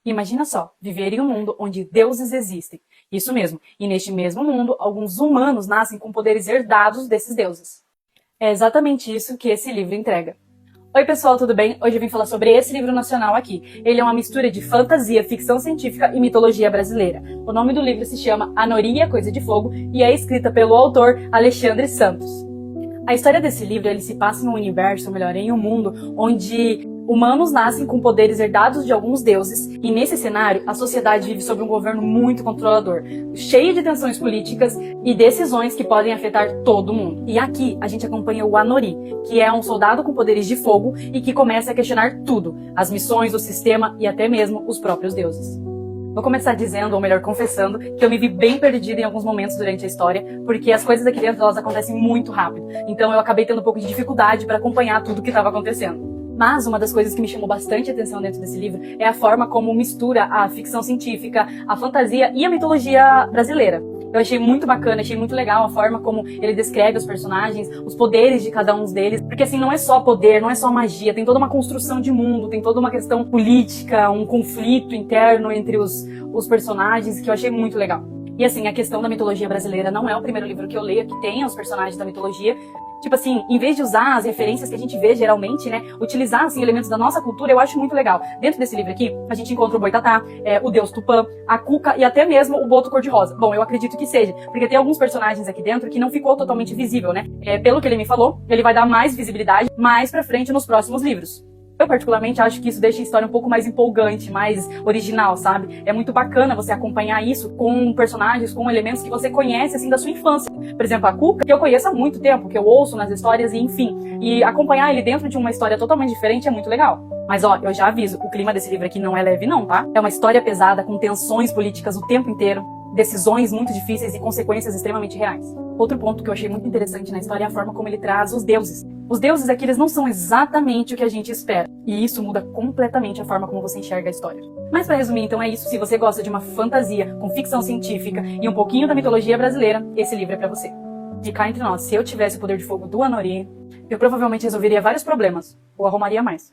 Imagina só, viver em um mundo onde deuses existem. Isso mesmo, e neste mesmo mundo, alguns humanos nascem com poderes herdados desses deuses. É exatamente isso que esse livro entrega. Oi pessoal, tudo bem? Hoje eu vim falar sobre esse livro nacional aqui. Ele é uma mistura de fantasia, ficção científica e mitologia brasileira. O nome do livro se chama Anori, a Coisa de Fogo e é escrita pelo autor Alexandre Santos. A história desse livro ele se passa em um universo, ou melhor, em um mundo onde humanos nascem com poderes herdados de alguns deuses e nesse cenário a sociedade vive sob um governo muito controlador, cheio de tensões políticas e decisões que podem afetar todo mundo. E aqui a gente acompanha o Anori, que é um soldado com poderes de fogo e que começa a questionar tudo, as missões, o sistema e até mesmo os próprios deuses. Vou começar dizendo, ou melhor, confessando, que eu me vi bem perdida em alguns momentos durante a história, porque as coisas aqui dentro elas acontecem muito rápido. Então eu acabei tendo um pouco de dificuldade para acompanhar tudo o que estava acontecendo. Mas uma das coisas que me chamou bastante atenção dentro desse livro é a forma como mistura a ficção científica, a fantasia e a mitologia brasileira. Eu achei muito bacana, achei muito legal a forma como ele descreve os personagens, os poderes de cada um deles, porque assim, não é só poder, não é só magia, tem toda uma construção de mundo, tem toda uma questão política, um conflito interno entre os personagens que eu achei muito legal. E assim, a questão da mitologia brasileira não é o primeiro livro que eu leio que tenha os personagens da mitologia. Tipo assim, em vez de usar as referências que a gente vê geralmente, né, utilizar assim elementos da nossa cultura, eu acho muito legal. Dentro desse livro aqui, a gente encontra o Boitatá, o Deus Tupã, a Cuca e até mesmo o Boto Cor-de-Rosa. Bom, eu acredito que seja, porque tem alguns personagens aqui dentro que não ficou totalmente visível, né? Pelo que ele me falou, ele vai dar mais visibilidade mais pra frente nos próximos livros. Eu particularmente acho que isso deixa a história um pouco mais empolgante, mais original, sabe? É muito bacana você acompanhar isso com personagens, com elementos que você conhece, assim, da sua infância. Por exemplo, a Cuca, que eu conheço há muito tempo, que eu ouço nas histórias e enfim. E acompanhar ele dentro de uma história totalmente diferente é muito legal. Mas ó, eu já aviso, o clima desse livro aqui não é leve não, tá? É uma história pesada, com tensões políticas o tempo inteiro, decisões muito difíceis e consequências extremamente reais. Outro ponto que eu achei muito interessante na história é a forma como ele traz os deuses. Os deuses aqui, eles não são exatamente o que a gente espera. E isso muda completamente a forma como você enxerga a história. Mas pra resumir, então é isso. Se você gosta de uma fantasia com ficção científica e um pouquinho da mitologia brasileira, esse livro é pra você. E cá entre nós, se eu tivesse o poder de fogo do Anori, eu provavelmente resolveria vários problemas. Ou arrumaria mais.